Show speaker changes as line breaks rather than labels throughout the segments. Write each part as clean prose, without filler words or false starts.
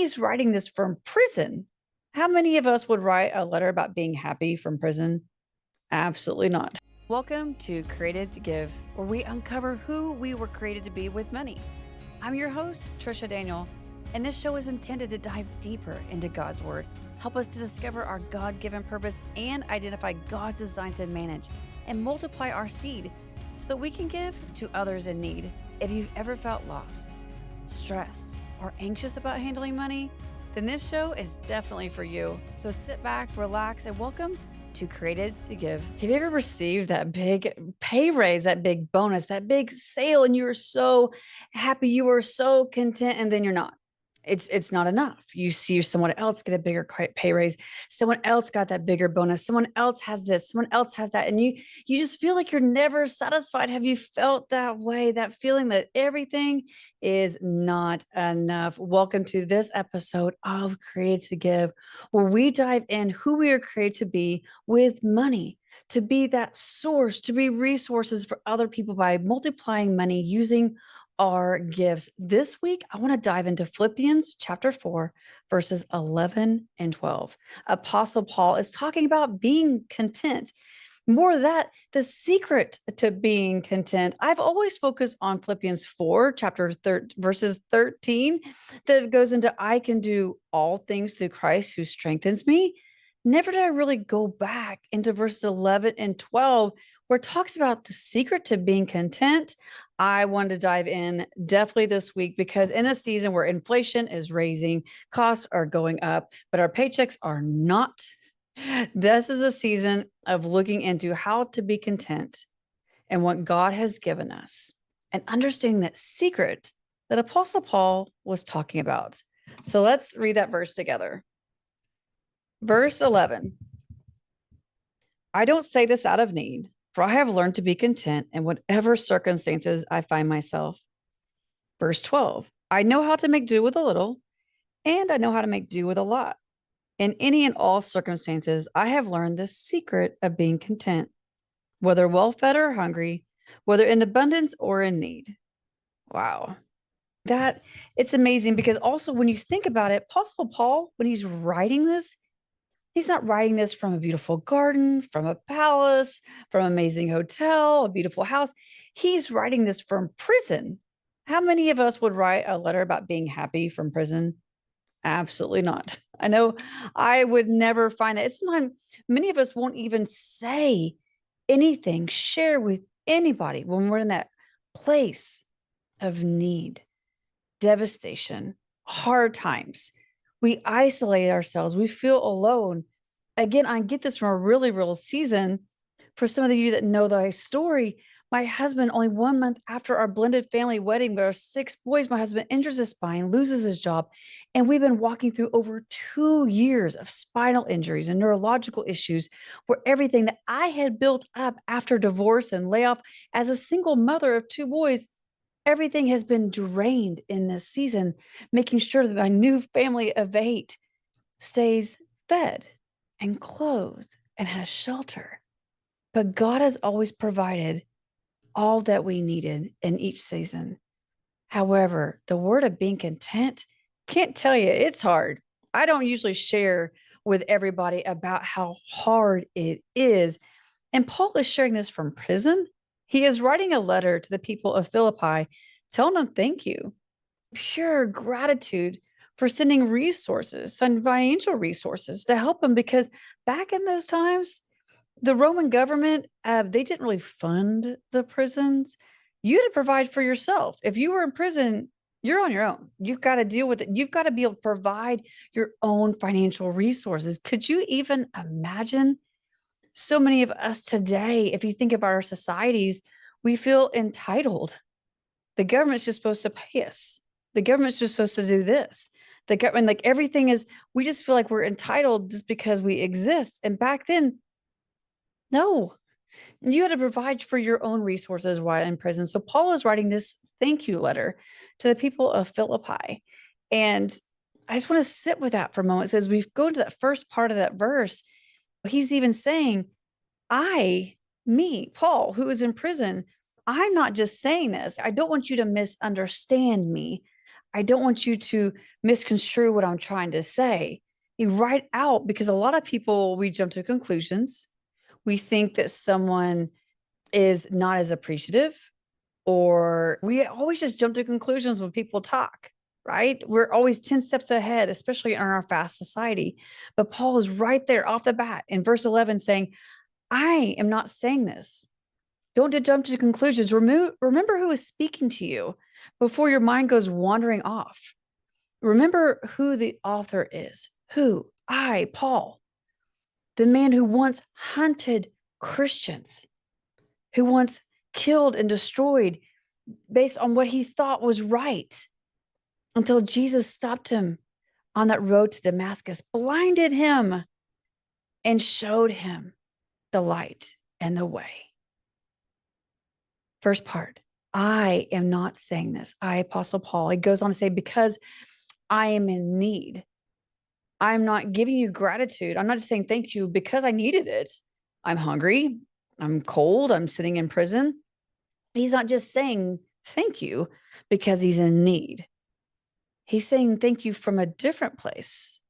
He's writing this from prison. How many of us would write a letter about being happy from prison? Absolutely not. Welcome to Created to Give, where we uncover who we were created to be with money. I'm your host, Trisha Daniel, and this show is intended to dive deeper into God's Word, help us to discover our God-given purpose, and identify God's design to manage and multiply our seed so that we can give to others in need. If you've ever felt lost, stressed, or anxious about handling money, then this show is definitely for you. So sit back, relax, and welcome to Created to Give. Have you ever received that big pay raise, that big bonus, that big sale, and you were so happy, you were so content, and then you're not? It's not enough. You see someone else get a bigger pay raise. Someone else got that bigger bonus. Someone else has this. Someone else has that, and you just feel like you're never satisfied. Have you felt that way? That feeling that everything is not enough. Welcome to this episode of Created to Give, where we dive in who we are created to be with money, to be that source, to be resources for other people by multiplying money using our gifts. This week, I want to dive into Philippians chapter 4, verses 11 and 12. Apostle Paul is talking about being content. More of that, the secret to being content. I've always focused on Philippians 4, verses 13, that goes into I can do all things through Christ who strengthens me. Never did I really go back into verses 11 and 12, where it talks about the secret to being content. I wanted to dive in definitely this week because in a season where inflation is raising, costs are going up, but our paychecks are not. This is a season of looking into how to be content and what God has given us and understanding that secret that Apostle Paul was talking about. So let's read that verse together. Verse 11. I don't say this out of need, for I have learned to be content in whatever circumstances I find myself. Verse 12, I know how to make do with a little, and I know how to make do with a lot. In any and all circumstances, I have learned the secret of being content, whether well-fed or hungry, whether in abundance or in need. Wow. That it's amazing because also when you think about it, Apostle Paul, when he's writing this, he's not writing this from a beautiful garden, from a palace, from an amazing hotel, a beautiful house. He's writing this from prison. How many of us would write a letter about being happy from prison? Absolutely not. I know I would never find that. It's sometimes many of us won't even say anything, share with anybody when we're in that place of need, devastation, hard times. We isolate ourselves. We feel alone. Again, I get this from a really real season. For some of you that know my story, my husband, only 1 month after our blended family wedding with our 6 boys, my husband injures his spine, loses his job. And we've been walking through over 2 years of spinal injuries and neurological issues where everything that I had built up after divorce and layoff as a single mother of 2 boys, everything has been drained in this season, making sure that my new family of 8 stays fed and clothed and has shelter. But God has always provided all that we needed in each season. However, the word of being content, can't tell you, it's hard. I don't usually share with everybody about how hard it is. And Paul is sharing this from prison. He is writing a letter to the people of Philippi, telling them thank you, pure gratitude for sending resources, some financial resources to help them, because back in those times, the Roman government, they didn't really fund the prisons. You had to provide for yourself. If you were in prison, you're on your own. You've got to deal with it. You've got to be able to provide your own financial resources. Could you even imagine? So many of us today, if you think about our societies, we feel entitled. The government's just supposed to pay us. The government's just supposed to do this. The government, like everything is, we just feel like we're entitled just because we exist. And back then, no, you had to provide for your own resources while in prison. So Paul is writing this thank you letter to the people of Philippi. And I just want to sit with that for a moment. It says, we go into that first part of that verse. He's even saying, me, Paul, who is in prison, I'm not just saying this. I don't want you to misunderstand me. I don't want you to misconstrue what I'm trying to say. You write out, because a lot of people, we jump to conclusions. We think that someone is not as appreciative, or we always just jump to conclusions when people talk, right? We're always 10 steps ahead, especially in our fast society. But Paul is right there off the bat in verse 11 saying, I am not saying this. Don't jump to conclusions. Remember who is speaking to you before your mind goes wandering off. Remember who the author is. Who? I, Paul, the man who once hunted Christians, who once killed and destroyed based on what he thought was right, until Jesus stopped him on that road to Damascus, blinded him, and showed him the light and the way. First part, I am not saying this. I, Apostle Paul, he goes on to say, because I am in need. I'm not giving you gratitude. I'm not just saying thank you because I needed it. I'm hungry. I'm cold. I'm sitting in prison. He's not just saying thank you because he's in need. He's saying thank you from a different place,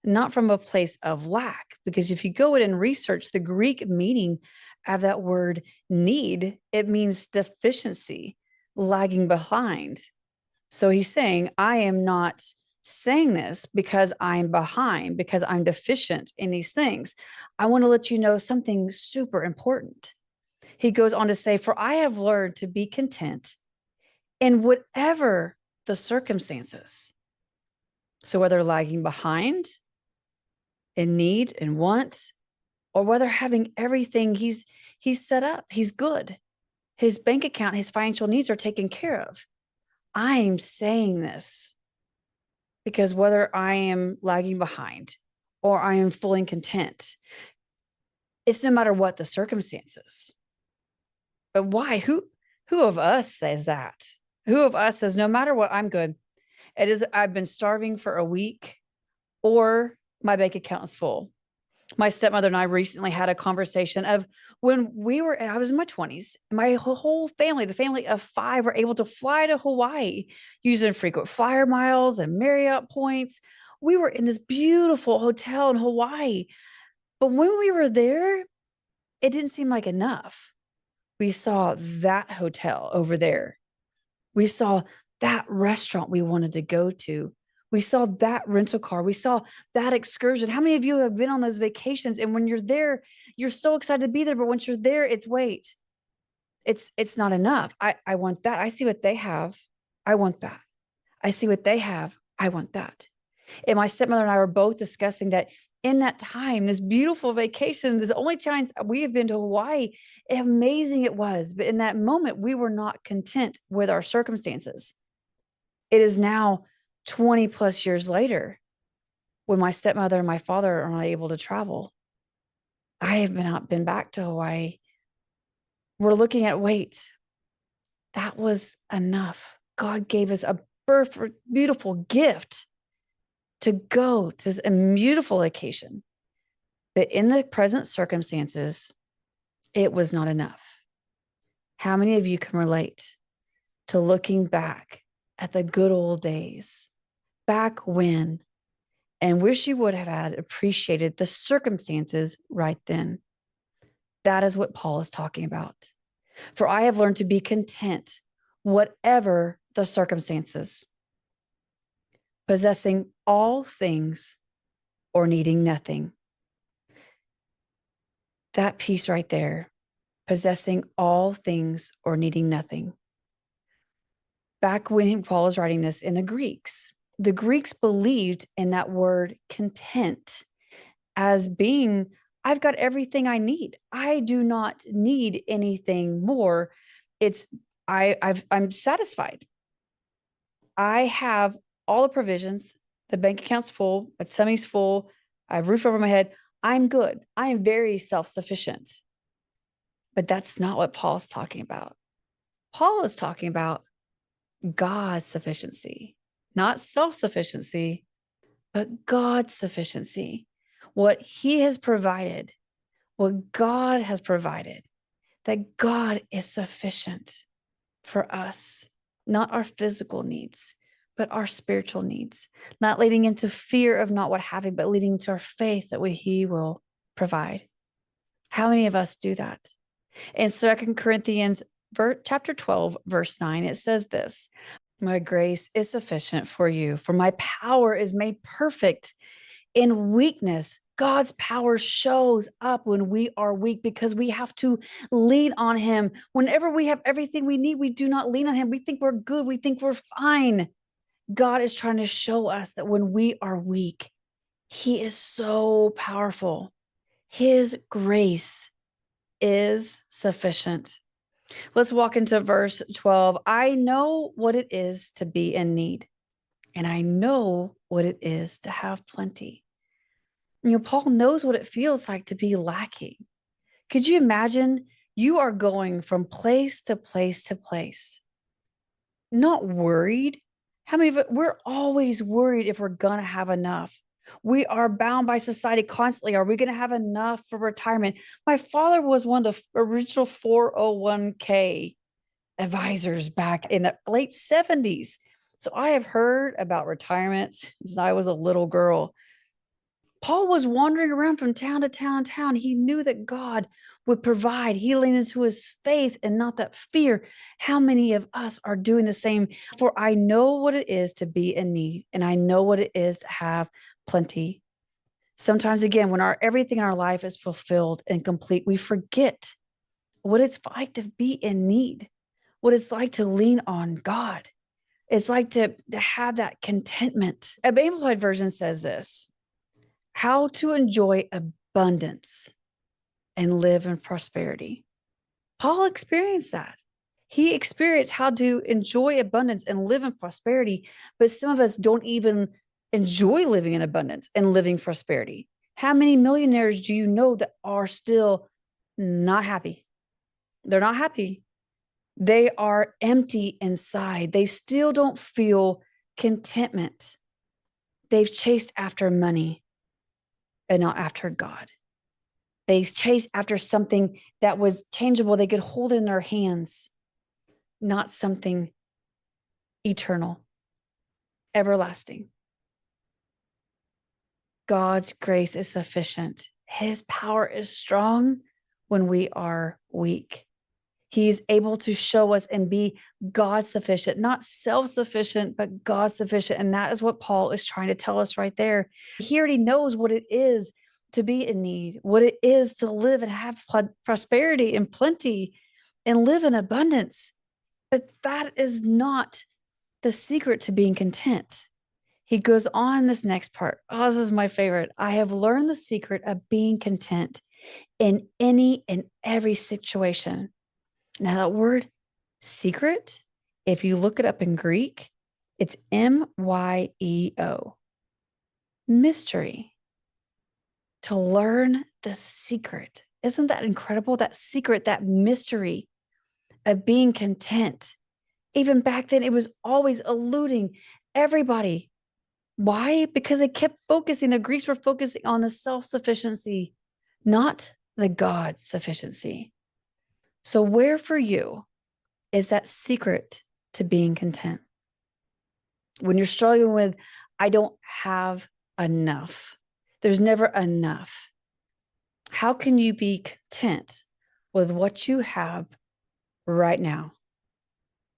not from a place of lack. Because if you go in and research the Greek meaning of that word need, it means deficiency, lagging behind. So he's saying, I am not saying this because I'm behind, because I'm deficient in these things. I want to let you know something super important. He goes on to say, for I have learned to be content in whatever the circumstances. So whether lagging behind, in need and want, or whether having everything he's set up, he's good. His bank account, his financial needs are taken care of. I'm saying this because whether I am lagging behind or I am fully content, it's no matter what the circumstances. But why? Who of us says that? Who of us says, no matter what, I'm good? It is, I've been starving for a week, or my bank account is full. My stepmother and I recently had a conversation of when I was in my 20s, my whole family, the family of 5, were able to fly to Hawaii using frequent flyer miles and Marriott points. We were in this beautiful hotel in Hawaii. But when we were there, it didn't seem like enough. We saw that hotel over there. We saw that restaurant we wanted to go to. We saw that rental car. We saw that excursion. How many of you have been on those vacations? And when you're there, you're so excited to be there. But once you're there, it's wait. It's not enough. I want that. I see what they have. I want that. I see what they have. I want that. And my stepmother and I were both discussing that in that time, this beautiful vacation, this only times we have been to Hawaii, amazing it was. But in that moment, we were not content with our circumstances. It is now 20 plus years later, when my stepmother and my father are not able to travel. I have been back to Hawaii. We're looking at, wait, that was enough. God gave us a beautiful gift to go to this beautiful location. But in the present circumstances, it was not enough. How many of you can relate to looking back at the good old days, back when, and wish you would have had appreciated the circumstances right then? That is what Paul is talking about. For I have learned to be content, whatever the circumstances, possessing all things or needing nothing. That piece right there, possessing all things or needing nothing. Back when Paul was writing this in the Greeks believed in that word content as being, I've got everything I need. I do not need anything more. I'm satisfied. I have all the provisions. The bank account's full. My tummy's full. I have a roof over my head. I'm good. I am very self-sufficient. But that's not what Paul's talking about. Paul is talking about God's sufficiency, not self-sufficiency, but God's sufficiency. What he has provided, what God has provided, that God is sufficient for us, not our physical needs, but our spiritual needs, not leading into fear of not what having, but leading to our faith that he will provide. How many of us do that? In 2 Corinthians chapter 12, verse 9, it says this: my grace is sufficient for you, for my power is made perfect in weakness. God's power shows up when we are weak because we have to lean on him. Whenever we have everything we need, we do not lean on him. We think we're good. We think we're fine. God is trying to show us that when we are weak, he is so powerful. His grace is sufficient. Let's walk into verse 12. I know what it is to be in need, and I know what it is to have plenty. Paul knows what it feels like to be lacking. Could you imagine? You are going from place to place to place, not worried. How many of it? We're always worried if we're going to have enough. We are bound by society constantly. Are we going to have enough for retirement? My father was one of the original 401k advisors back in the late 70s. So I have heard about retirement since I was a little girl. Paul was wandering around from town to town to town. He knew that God would provide. He leaned into his faith and not that fear. How many of us are doing the same? For I know what it is to be in need, and I know what it is to have plenty. Sometimes, again, when everything in our life is fulfilled and complete, we forget what it's like to be in need, what it's like to lean on God. It's like to have that contentment. An Amplified Version says this: how to enjoy abundance and live in prosperity. Paul experienced that. He experienced how to enjoy abundance and live in prosperity, but some of us don't even enjoy living in abundance and living prosperity. How many millionaires do you know that are still not happy? They're not happy. They are empty inside. They still don't feel contentment. They've chased after money and not after God. They chased after something that was tangible they could hold in their hands, not something eternal, everlasting. God's grace is sufficient. His power is strong when we are weak. He's able to show us and be God sufficient, not self-sufficient, but God sufficient. And that is what Paul is trying to tell us right there. He already knows what it is to be in need, what it is to live and have prosperity and plenty and live in abundance. But that is not the secret to being content. He goes on this next part. Oh, this is my favorite. I have learned the secret of being content in any and every situation. Now, that word secret, if you look it up in Greek, it's M-Y-E-O. Mystery. To learn the secret. Isn't that incredible? That secret, that mystery of being content. Even back then, it was always eluding everybody. Why? Because they kept focusing, the Greeks were focusing on the self-sufficiency, not the God sufficiency. So where for you is that secret to being content? When you're struggling with, I don't have enough. There's never enough. How can you be content with what you have right now?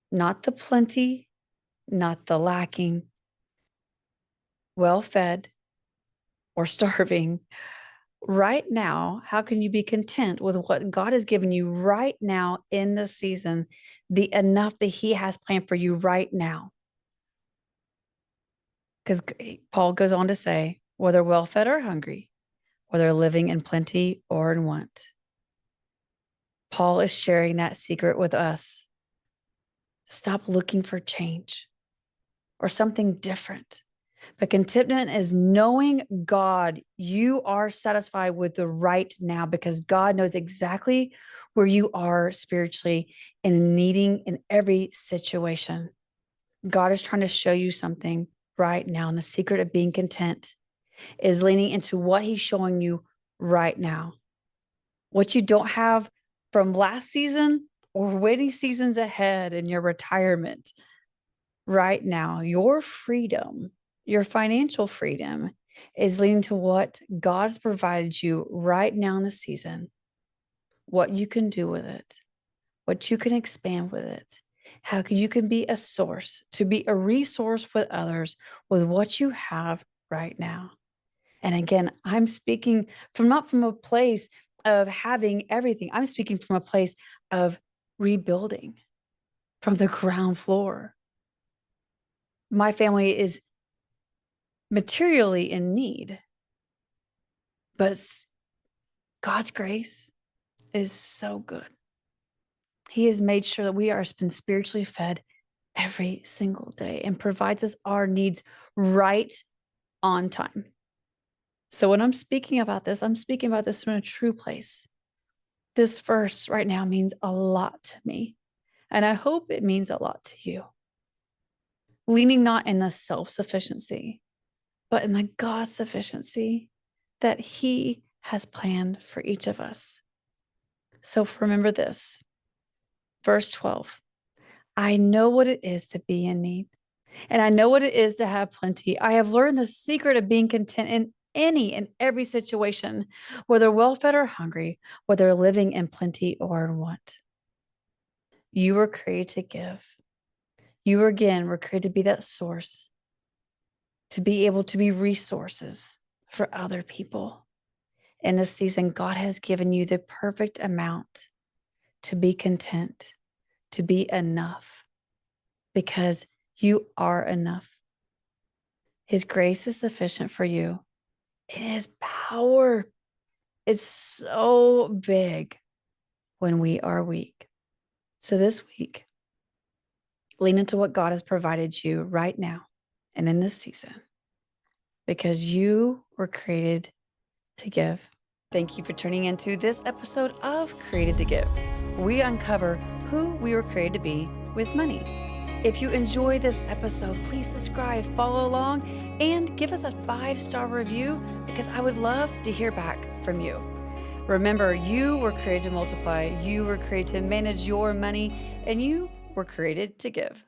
Not the plenty, not the lacking, well-fed, or starving. Right now, how can you be content with what God has given you right now in this season, the enough that he has planned for you right now? Because Paul goes on to say, whether well-fed or hungry, whether living in plenty or in want. Paul is sharing that secret with us. Stop looking for change or something different. But contentment is knowing God, you are satisfied with the right now because God knows exactly where you are spiritually and needing in every situation. God is trying to show you something right now. And the secret of being content is leaning into what he's showing you right now. What you don't have from last season or waiting seasons ahead in your retirement. right now, your freedom, your financial freedom is leading to what God's provided you right now in the season, what you can do with it, what you can expand with it, you can be a source, to be a resource with others with what you have right now. And again, I'm speaking not from a place of having everything. I'm speaking from a place of rebuilding from the ground floor. My family is materially in need, but God's grace is so good. He has made sure that we are been spiritually fed every single day and provides us our needs right on time. So when I'm speaking about this, I'm speaking about this from a true place. This verse right now means a lot to me, and I hope it means a lot to you. Leaning not in the self-sufficiency, but in the God sufficiency that He has planned for each of us. So remember this, verse 12, I know what it is to be in need, and I know what it is to have plenty. I have learned the secret of being content in any and every situation, whether well-fed or hungry, whether living in plenty or in want. You were created to give. You were created to be that source, to be able to be resources for other people. In this season, God has given you the perfect amount to be content, to be enough, because you are enough. His grace is sufficient for you. And His power is so big when we are weak. So this week, lean into what God has provided you right now and in this season, because you were created to give. Thank you for tuning into this episode of Created to Give. We uncover who we were created to be with money. If you enjoy this episode, please subscribe, follow along, and give us a 5-star review, because I would love to hear back from you. Remember, you were created to multiply, you were created to manage your money, and you were created to give.